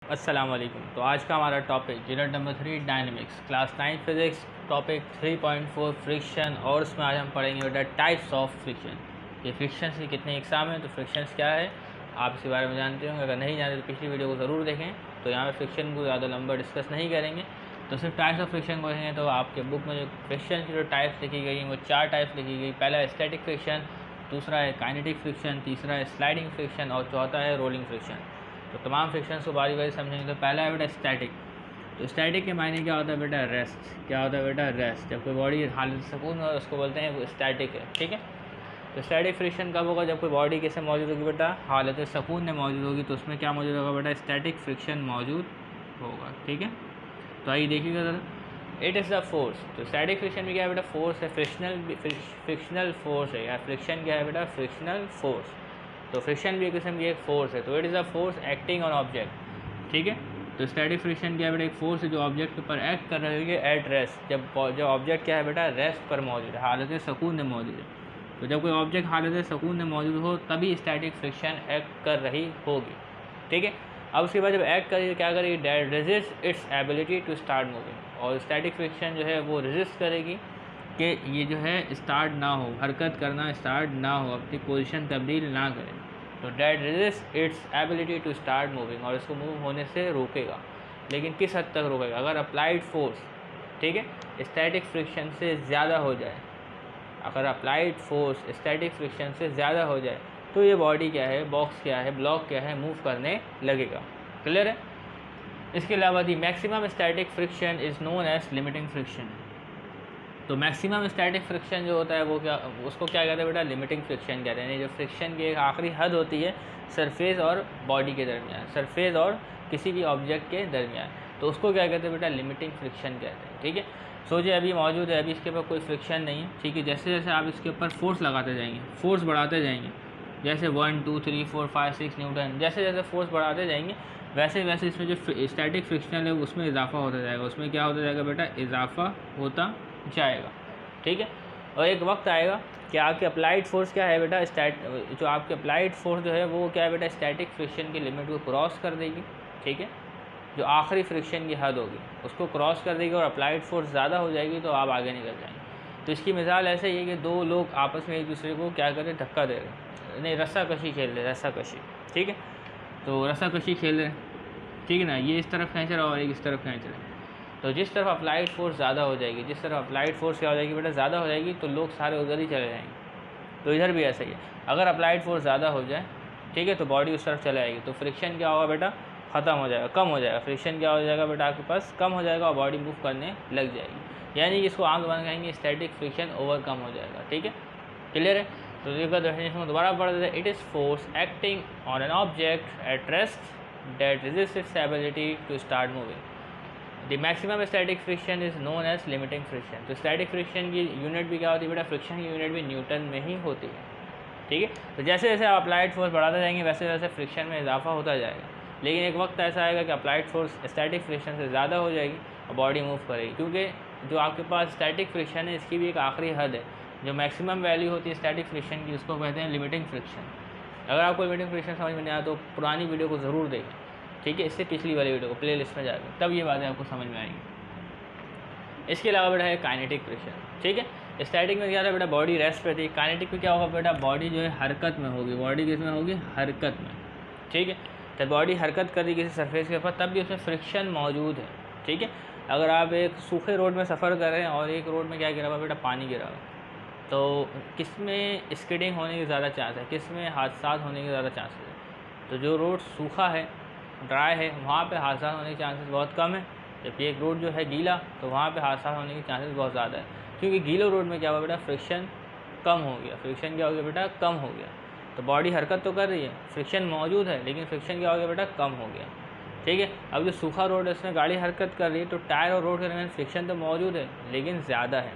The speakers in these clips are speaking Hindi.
अस्सलाम वालेकुम। तो आज का हमारा topic unit number 3 dynamics, class 9 physics, topic 3.4 friction. और उसमें आज हम पढ़ेंगे बेटा टाइप्स ऑफ फ्रिक्शन। ये फ्रिक्शन की कितने एग्जाम हैं, तो फ्रिक्शंस क्या है आप इसके बारे में जानते होंगे। अगर नहीं जानते तो पिछली वीडियो को ज़रूर देखें। तो यहाँ पर फ्रिक्शन को ज़्यादा लंबा डिस्कस नहीं करेंगे, तो सिर्फ टाइप्स ऑफ फ्रिक्शन को देखेंगे। तो आपके बुक में जो फ्रिक्शन की जो टाइप्स लिखी गई हैं वो 4 टाइप्स लिखी गई। पहला है स्टैटिक फ्रिक्शन, दूसरा है काइनेटिक फ्रिक्शन, तीसरा है स्लाइडिंग फ्रिक्शन और चौथा है रोलिंग फ्रिक्शन। तो तमाम फ्रिक्शंस को बारी बारी समझेंगे। तो पहला है बेटा स्टैटिक। तो स्टैटिक के मायने क्या होता है बेटा? रेस्ट। क्या होता है बेटा? रेस्ट। जब कोई बॉडी हालत सुकून में उसको बोलते हैं वो स्टैटिक है, ठीक है। तो स्टैटिक फ्रिक्शन कब होगा? जब कोई बॉडी कैसे मौजूद होगी बेटा? हालत सुकून में मौजूद होगी, तो उसमें क्या मौजूद होगा बेटा? स्टैटिक फ्रिक्शन मौजूद होगा, ठीक है। तो आइए देखिएगा ज़रा। It is the force. तो स्टैटिक फ्रिक्शन में क्या है बेटा? फोर्स है। फ्रिक्शनल फोर्स है, या फ्रिक्शन क्या है बेटा? Frictional force. तो फ्रिक्शन भी एक किस्म की एक फोर्स है। तो it is a force acting on object, ठीक है। तो स्टैटिक फ्रिक्शन क्या है बेटा? एक फोर्स है जो ऑब्जेक्ट के ऊपर एक्ट कर रही है एट रेस्ट। जब ऑब्जेक्ट क्या है बेटा? रेस्ट पर मौजूद है, हालत सुकून में मौजूद है। तो जब कोई ऑब्जेक्ट हालत सुकून में मौजूद हो तभी स्टैटिक फ्रिक्शन एक्ट कर रही होगी, ठीक है। अब उसके बाद जब एक्ट करेगी क्या करेगी? That resist its ability to start moving. और स्टैटिक फ्रिक्शन जो है वो रेजिस्ट करेगी कि ये जो है स्टार्ट ना हो, हरकत करना स्टार्ट ना हो, अपनी पोजीशन तब्दील ना करे। तो that resist its ability to start moving, और इसको मूव होने से रोकेगा। लेकिन किस हद तक रोकेगा? अगर अप्लाइड फोर्स, ठीक है, स्टैटिक फ्रिक्शन से ज़्यादा हो जाए, अगर अप्लाइड फोर्स स्टैटिक फ्रिक्शन से ज़्यादा हो जाए तो ये बॉडी क्या है, बॉक्स क्या है, ब्लॉक क्या है, मूव करने लगेगा। क्लियर है। इसके अलावा the maximum static friction is known as limiting friction. तो मैक्सिमम स्टैटिक फ्रिक्शन जो होता है वो क्या, उसको क्या कहते हैं बेटा? लिमिटिंग फ्रिक्शन कहते हैं। जो फ्रिक्शन की एक आखिरी हद होती है सरफेस और बॉडी के दरमियान, सरफेस और किसी भी ऑब्जेक्ट के दरमियान, तो उसको क्या कहते हैं बेटा? लिमिटिंग फ्रिक्शन कहते हैं, ठीक है। सोचिए अभी मौजूद है, अभी इसके ऊपर कोई फ्रिक्शन नहीं है, ठीक है। जैसे जैसे आप इसके ऊपर फोर्स लगाते जाएंगे, फोर्स बढ़ाते जाएंगे, जैसे 1 2 3 4 5 6 न्यूटन, जैसे जैसे फोर्स बढ़ाते जाएंगे वैसे वैसे इसमें जो स्टैटिक फ्रिक्शन है उसमें इजाफा होता जाएगा। उसमें क्या होता जाएगा बेटा? इजाफा होता जाएगा, ठीक है। और एक वक्त आएगा कि आपके अप्लाइड फोर्स क्या है बेटा? जो आपके अप्लाइड फोर्स जो है वो क्या है बेटा? स्टैटिक फ्रिक्शन की लिमिट को क्रॉस कर देगी, ठीक है। जो आखिरी फ्रिक्शन की हद होगी उसको क्रॉस कर देगी और अप्लाइड फोर्स ज़्यादा हो जाएगी तो आप आगे निकल जाएंगे। तो इसकी मिसाल ऐसे ही है कि दो लोग आपस में एक दूसरे को क्या कर रहे? धक्का दे रहे, नहीं, रस्सा कशी खेल रहे, रस्सा कशी, ठीक है। तो रस्सा कशी खेल रहे, ठीक है ना। ये इस तरफ खींच रहा है और एक इस तरफ खींच रहा है। तो जिस तरफ अप्लाइड फोर्स ज़्यादा हो जाएगी, जिस तरफ अप्लाइड फोर्स क्या हो जाएगी बेटा? ज़्यादा हो जाएगी, तो लोग सारे उधर ही चले जाएंगे। तो इधर भी ऐसा ही है। अगर अप्लाइड फोर्स ज़्यादा हो जाए, ठीक है, तो बॉडी उस तरफ चले आएगी, तो फ्रिक्शन क्या होगा बेटा? ख़त्म हो जाएगा, कम हो जाएगा। फ्रिक्शन क्या हो जाएगा बेटा? आपके पास कम हो जाएगा और बॉडी मूव करने लग जाएगी। यानी कि इसको आम जबान कहेंगे स्टैटिक फ्रिक्शन ओवरकम हो जाएगा, ठीक है। क्लियर है। तो देखो डेफिनेशन को दोबारा पढ़ देते हैं। It is force acting on an object at rest that resists its ability to start moving. The maximum static friction is known as limiting friction. तो static friction की यूनिट भी क्या होती है बेटा? फ्रिक्शन की यूनिट भी न्यूटन में ही होती है, ठीक है। तो जैसे जैसे आप अप्लाइड फोर्स बढ़ाते जाएंगे वैसे वैसे फ्रिक्शन में इजाफा होता जाएगा। लेकिन एक वक्त ऐसा आएगा कि अप्लाइड फोर्स स्टैटिक फ्रिक्शन से ज़्यादा हो जाएगी और बॉडी मूव करेगी, क्योंकि जो आपके पास स्टैटिक फ्रिक्शन है इसकी भी एक आखिरी हद है। जो मैक्सिमम वैल्यू होती है स्टैटिक फ्रिक्शन की उसको कहते हैं लिमिटिंग फ्रिक्शन। अगर आपको लिमिटिंग फ्रिक्शन समझ में नहीं आया तो पुरानी वीडियो को ज़रूर देखें, ठीक है। इससे पिछली वाली वीडियो को प्लेलिस्ट में जाकर, तब ये बातें आपको समझ में आएंगी। इसके अलावा बेटा है काइनेटिक फ्रिक्शन, ठीक है। स्टैटिक में क्या था बेटा? बॉडी रेस्ट पे थी। काइनेटिक में क्या होगा बेटा? बॉडी जो है हरकत में होगी। बॉडी किस में होगी? हरकत में, ठीक है। जब बॉडी हरकत कर रही किसी सरफेस के ऊपर तब भी उसमें फ्रिक्शन मौजूद है, ठीक है। अगर आप एक सूखे रोड में सफ़र कर रहे हैं और एक रोड में क्या गिरा हुआ बेटा? पानी गिरा हुआ, तो किस में स्किडिंग होने की ज़्यादा चांस है, किस में हादसा होने की ज़्यादा चांसेस है? तो जो रोड सूखा है, ड्राई है, वहाँ पे हादसा होने के चांसेस बहुत कम है। जबकि एक रोड जो है गीला, तो वहाँ पे हादसा होने के चांसेस बहुत ज़्यादा है, क्योंकि गीले रोड में क्या हुआ बेटा? फ्रिक्शन कम हो गया। फ्रिक्शन क्या हो गया बेटा? कम हो गया। तो बॉडी हरकत तो कर रही है, फ्रिक्शन मौजूद है, लेकिन फ्रिक्शन क्या हो गया बेटा? कम हो गया, ठीक है। अब जो सूखा रोड है उसमें गाड़ी हरकत कर रही है, तो टायर और रोड के दरमियान फ्रिक्शन तो मौजूद है लेकिन ज़्यादा है,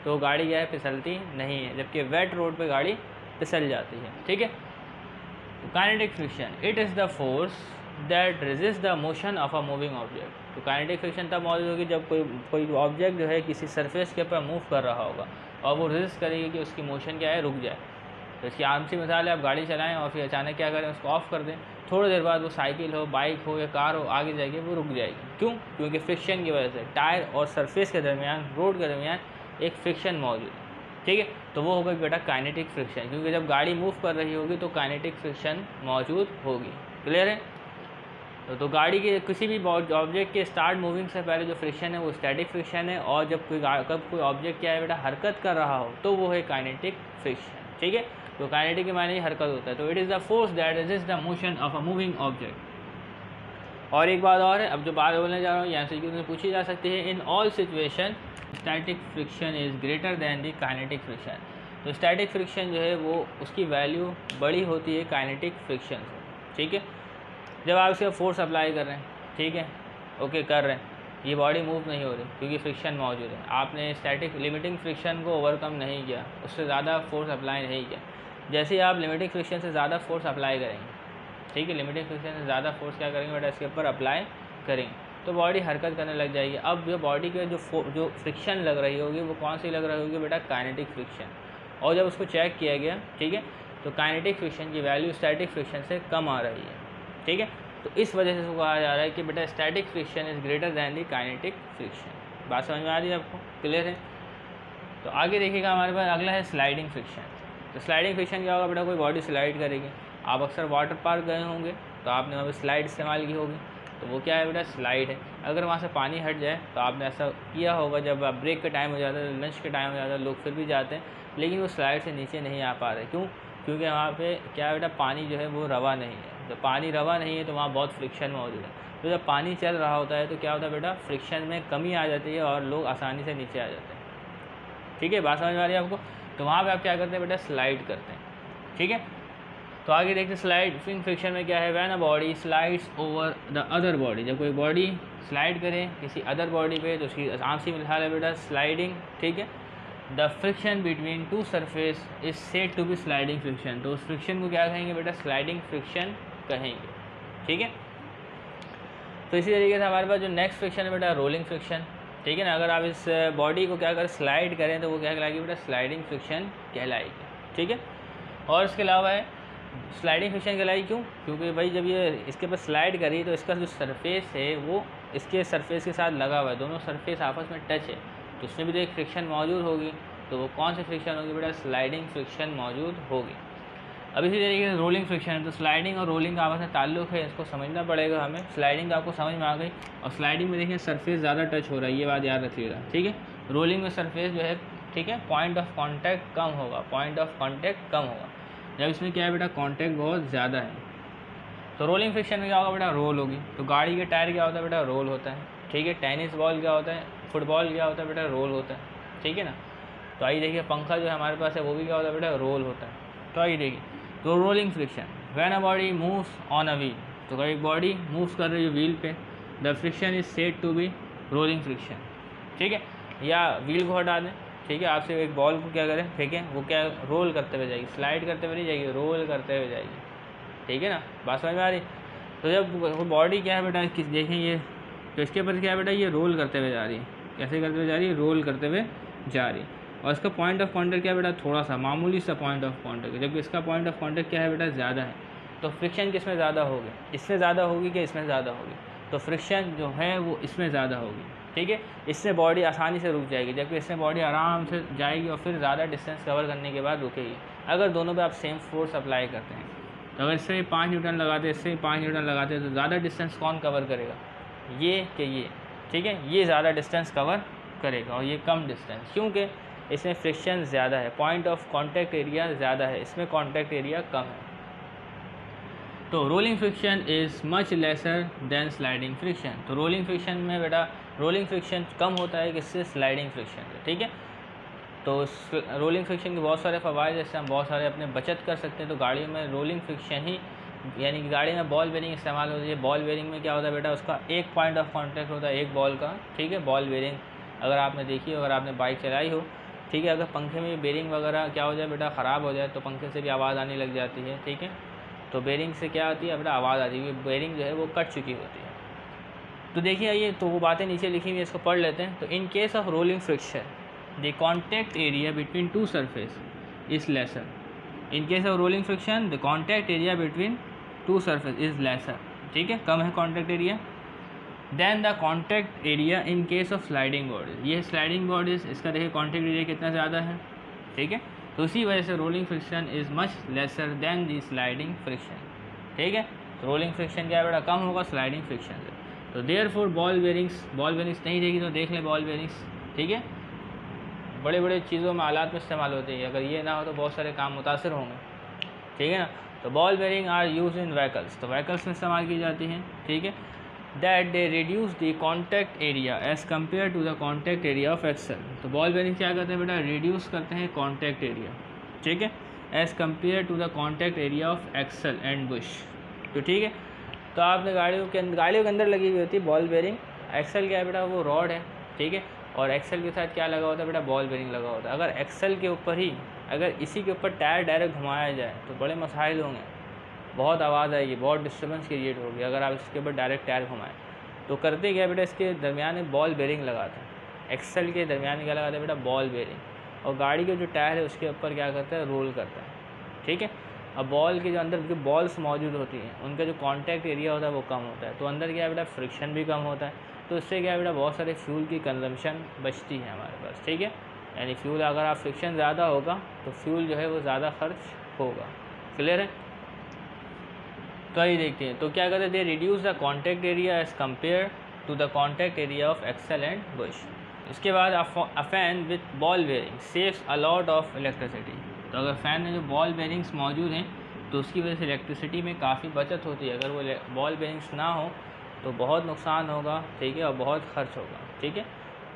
तो गाड़ी क्या है? फिसलती नहीं है। जबकि वेट रोड पे गाड़ी फिसल जाती है, ठीक है। तो kinetic friction, it is the force that resist the motion of a moving object. तो काइनेटिक फ्रिक्शन तब मौजूद होगी जब कोई ऑब्जेक्ट जो है किसी सरफेस के ऊपर मूव कर रहा होगा और वो रेजिस्ट करेगी कि उसकी मोशन क्या है? रुक जाए, तो इसकी आम सी मिसाल है, आप गाड़ी चलाएं और फिर अचानक क्या करें, उसको ऑफ़ कर दें, थोड़ी देर बाद वो साइकिल हो, बाइक हो या कार हो, आगे जाके वो रुक जाएगी। क्यों? क्योंकि फ्रिक्शन की वजह से टायर और सरफेस के दरमियान, रोड के दरमियान एक फ्रिक्शन मौजूद है। ठीक है, तो वो होगा बेटा काइनेटिक फ्रिक्शन, क्योंकि जब गाड़ी मूव कर रही होगी तो काइनेटिक फ्रिक्शन मौजूद होगी। क्लियर है? तो गाड़ी के किसी भी ऑब्जेक्ट के स्टार्ट मूविंग से पहले जो फ्रिक्शन है वो स्टैटिक फ्रिक्शन है, और जब कोई ऑब्जेक्ट क्या है बेटा हरकत कर रहा हो तो वो है काइनेटिक फ्रिक्शन। ठीक है, तो काइनेटिक के माने ही हरकत होता है। तो it is the force that resist the motion of a moving object. और एक बात और है, अब जो बात बोलने जा रहा हूँ यहाँ से पूछी जा सकती है, in all situation static friction is greater than the kinetic friction. तो स्टैटिक फ्रिक्शन जो है वो उसकी वैल्यू बड़ी होती है काइनेटिक फ्रिक्शन से। ठीक है, जब आप इसका फोर्स अप्लाई कर रहे हैं, ठीक है, ओके कर रहे हैं, ये बॉडी मूव नहीं हो रही क्योंकि फ्रिक्शन मौजूद है, आपने स्टैटिक लिमिटिंग फ्रिक्शन को ओवरकम नहीं किया, उससे ज़्यादा फोर्स अप्लाई नहीं किया। जैसे ही आप लिमिटिंग फ्रिक्शन से ज़्यादा फोर्स अप्लाई करेंगे, ठीक है, लिमिटिंग फ्रिक्शन से ज़्यादा फोर्स क्या करेंगे बेटा इसके ऊपर अप्लाई करेंगे, तो बॉडी हरकत करने लग जाएगी। अब जो बॉडी के जो फ्रिक्शन लग रही होगी वो कौन सी लग रही होगी बेटा काइनेटिक फ्रिक्शन। और जब उसको चेक किया गया, ठीक है, तो काइनेटिक फ्रिक्शन की वैल्यू स्टैटिक फ्रिक्शन से कम आ रही है। ठीक है, तो इस वजह से इसको कहा जा रहा है कि बेटा static friction is greater than the kinetic friction. बात समझ में आ रही है आपको? क्लियर है? तो आगे देखिएगा हमारे पास अगला है स्लाइडिंग फ्रिक्शन। तो स्लाइडिंग फ्रिक्शन क्या होगा बेटा, कोई बॉडी स्लाइड करेगी। आप अक्सर वाटर पार्क गए होंगे तो आपने वहाँ पर स्लाइड इस्तेमाल की होगी, तो वो क्या है बेटा स्लाइड है। अगर वहाँ से पानी हट जाए तो आपने ऐसा किया होगा, जब आप ब्रेक का टाइम हो जाता है, लंच का टाइम हो जाता है, लोग फिर भी जाते हैं लेकिन वो स्लाइड से नीचे नहीं आ पा रहे। क्यों? क्योंकि वहाँ पे क्या है बेटा पानी जो है वो रवा नहीं है। जब पानी रवा नहीं है तो वहाँ बहुत फ्रिक्शन मौजूद है। तो जब पानी चल रहा होता है तो क्या होता है बेटा फ्रिक्शन में कमी आ जाती है और लोग आसानी से नीचे आ जाते हैं। ठीक है, बात समझ में आ रही है आपको? तो वहाँ पे आप क्या करते हैं बेटा स्लाइड करते हैं। ठीक है, तो आगे देखते हैं स्लाइडिंग फ्रिक्शन में क्या है, when a body slides over the other body. जब कोई बॉडी स्लाइड करे किसी अदर बॉडी पे तो उसकी आसान सी मिसाल है बेटा स्लाइडिंग। ठीक है, the friction between two surface is said to be sliding friction. तो उस फ्रिक्शन को क्या कहेंगे बेटा स्लाइडिंग फ्रिक्शन कहेंगे। ठीक है, तो इसी तरीके से हमारे पास जो नेक्स्ट फ्रिक्शन है बेटा रोलिंग फ्रिक्शन। ठीक है ना, अगर आप इस बॉडी को क्या करें स्लाइड करें तो वो क्या कहलाएगी बेटा स्लाइडिंग फ्रिक्शन कहलाएगी। ठीक है, और इसके अलावा है स्लाइडिंग फ्रिक्शन कहलाई। क्यों? क्योंकि भाई जब ये इसके ऊपर स्लाइड करी तो इसका जो सरफेस है वो इसके सरफेस के साथ लगा हुआ है, दोनों सरफेस आपस में टच है, तो उसमें भी तो एक फ्रिक्शन मौजूद होगी। तो वो कौन सी फ्रिक्शन होगी बेटा स्लाइडिंग फ्रिक्शन मौजूद होगी। अब इसी तरीके से रोलिंग फ्रिक्शन है, तो स्लाइडिंग और रोलिंग का आपस में ताल्लुक है, इसको समझना पड़ेगा हमें। स्लाइडिंग आपको समझ में आ गई, और स्लाइडिंग में देखिए सरफेस ज़्यादा टच हो रहा है, ये बात याद रखिएगा। ठीक है, रोलिंग में सरफेस जो है, ठीक है, पॉइंट ऑफ कॉन्टैक्ट कम होगा, पॉइंट ऑफ कॉन्टैक्ट कम होगा। जब इसमें क्या है बेटा कॉन्टैक्ट बहुत ज़्यादा है, तो रोलिंग फ्रिक्शन में क्या होगा बेटा रोल होगी। तो गाड़ी के टायर क्या होता है बेटा रोल होता है। ठीक है, टेनिस बॉल क्या होता है, फुटबॉल क्या होता है बेटा रोल होता है। ठीक है ना, तो आइए देखिए पंखा जो है हमारे पास है वो भी क्या होता है बेटा रोल होता है। तो आइए देखिए, तो rolling friction when a body moves on a wheel. तो एक बॉडी मूव्स कर रही है व्हील पे, the friction is said to be rolling friction. ठीक है, या व्हील को हटा दें, ठीक है, आपसे एक बॉल को क्या करें फेंकें, वो क्या रोल करते हुए जाएगी, स्लाइड करते हुए नहीं जाएगी, रोल करते हुए जाएगी। ठीक है ना, बात समझ में आ रही? तो जब वो बॉडी क्या है बेटा किस देखें ये, तो इसके ऊपर क्या है बेटा ये रोल करते हुए जा रही है। कैसे करते हुए जा रही है? रोल करते हुए जा रही है। और इसका पॉइंट ऑफ कॉन्टैक्ट क्या है बेटा थोड़ा सा मामूली सा पॉइंट ऑफ कॉन्टैक्ट, जबकि इसका पॉइंट ऑफ कॉन्टैक्ट क्या है बेटा ज़्यादा है। तो फ्रिक्शन किस में ज़्यादा होगी? इसमें ज़्यादा होगी कि इसमें ज़्यादा होगी? तो फ्रिक्शन जो है वो इसमें ज़्यादा होगी। ठीक है, इससे बॉडी आसानी से रुक जाएगी, जबकि इसमें बॉडी आराम से जाएगी और फिर ज़्यादा डिस्टेंस कवर करने के बाद रुकेगी। अगर दोनों पे आप सेम फोर्स अप्लाई करते हैं, तो अगर इससे 5 न्यूटन लगाते हैं, इससे 5 न्यूटन लगाते हैं, तो ज़्यादा डिस्टेंस कौन कवर करेगा? ये कि ये? ठीक है, ये ज़्यादा डिस्टेंस कवर करेगा और ये कम डिस्टेंस, क्योंकि इसमें फ्रिक्शन ज़्यादा है, पॉइंट ऑफ कॉन्टैक्ट एरिया ज़्यादा है, इसमें कॉन्टैक्ट एरिया कम है। तो rolling friction is much lesser than sliding friction. तो रोलिंग फ्रिक्शन में बेटा रोलिंग फ्रिक्शन कम होता है किससे? स्लाइडिंग फ्रिक्शन से। ठीक है, तो रोलिंग फ्रिक्शन के बहुत सारे फ़वाइद, जैसे हम बहुत सारे अपने बचत कर सकते हैं। तो गाड़ियों में रोलिंग फ्रिक्शन ही, यानी कि गाड़ी में बॉल बेरिंग इस्तेमाल होती है। बॉल बेरिंग में क्या होता है बेटा उसका एक पॉइंट ऑफ कॉन्टैक्ट होता है एक बॉल का। ठीक है, बॉल बेरिंग अगर आपने देखी हो, अगर आपने बाइक चलाई हो, ठीक है, अगर पंखे में बेरिंग वगैरह क्या हो जाए बेटा ख़राब हो जाए तो पंखे से भी आवाज़ आने लग जाती है। ठीक है, तो बेरिंग से क्या आती है बेटा आवाज़ आती है, बेरिंग जो है वो कट चुकी होती है। तो देखिए आइए, तो वो बातें नीचे लिखी हुई है, इसको पढ़ लेते हैं। तो in case of rolling friction the contact area between two surface is lesser. In case of rolling friction the contact area between two surface is lesser, ठीक है, कम है contact area then the contact area in case of sliding bodies. ये स्लाइडिंग बॉडीज, इसका देखिए कॉन्टैक्ट एरिया कितना ज़्यादा है, ठीक है, तो उसी वजह से rolling friction is much lesser than the sliding friction, ठीक है। तो रोलिंग फ्रिक्शन क्या है बेटा, कम होगा स्लाइडिंग फ्रिक्शन से। तो देयरफॉर बॉल बेरिंग्स नहीं रहेगी तो देख लें बॉल बेरिंग्स, ठीक है, बड़े बड़े चीज़ों में आलात में इस्तेमाल होती है, अगर ये ना हो तो बहुत सारे काम मुतासर होंगे, ठीक है ना। तो ball bearing are use in vehicles, तो व्हीकल्स में इस्तेमाल की जाती हैं, ठीक है, that they reduce the contact area as compare to the contact area of axle. तो बॉल बेरिंग क्या करते हैं बेटा, रिड्यूस करते हैं कॉन्टैक्ट एरिया, ठीक है, as compare to the contact area of axle and bush. तो ठीक है, तो आपने गाड़ियों के अंदर लगी हुई होती है बॉल बेरिंग। एक्सल क्या है बेटा, वो रॉड है, ठीक है, और एक्सल के साथ क्या लगा होता है बेटा, बॉल बेरिंग लगा होता है। अगर एक्सल के ऊपर ही, अगर इसी के ऊपर टायर डायरेक्ट घुमाया जाए तो बड़े मसाइल होंगे, बहुत आवाज़ आएगी, बहुत डिस्टर्बेंस क्रिएट होगी अगर आप इसके ऊपर डायरेक्ट टायर घुमाएं। तो करते क्या बेटा, इसके दरमियान में बॉल बेरिंग लगाते हैं, एक्सल के दरमियान में क्या लगाते हैं बेटा, बॉल बेरिंग, और गाड़ी के जो टायर है उसके ऊपर क्या करता है, रोल करता है, ठीक है। अब बॉल के जो अंदर जो बॉल्स मौजूद होती हैं उनका जो कॉन्टैक्ट एरिया होता है वो कम होता है, तो अंदर क्या है बेटा, फ्रिक्शन भी कम होता है, तो इससे क्या है बेटा, बहुत सारे फ्यूल की कंजम्पशन बचती है हमारे पास, ठीक है। यानी फ्यूल अगर आप फ्रिक्शन ज़्यादा होगा तो फ्यूल जो है वो ज़्यादा खर्च होगा, क्लियर है। तो आइए देखते हैं, तो क्या करते थे, reduce the contact area as compare to the contact area of axle and bush. इसके बाद a fan with ball bearing saves a lot of electricity. तो अगर फ़ैन में जो बॉल बेरिंग्स मौजूद हैं तो उसकी वजह से इलेक्ट्रिसिटी में काफ़ी बचत होती है। अगर वो बॉल बेरिंग्स ना हो तो बहुत नुकसान होगा, ठीक है, और बहुत खर्च होगा, ठीक है।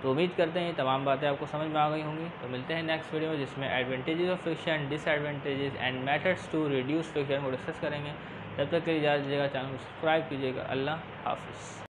तो उम्मीद करते हैं ये तमाम बातें आपको समझ में आ गई होंगी। तो मिलते हैं नेक्स्ट वीडियो में जिसमें advantages of friction, disadvantages and methods to reduce friction को डिस्कस करेंगे। तब तक के लिए इजाज़त दीजिएगा, चैनल को सब्सक्राइब कीजिएगा। अल्लाह हाफिज़।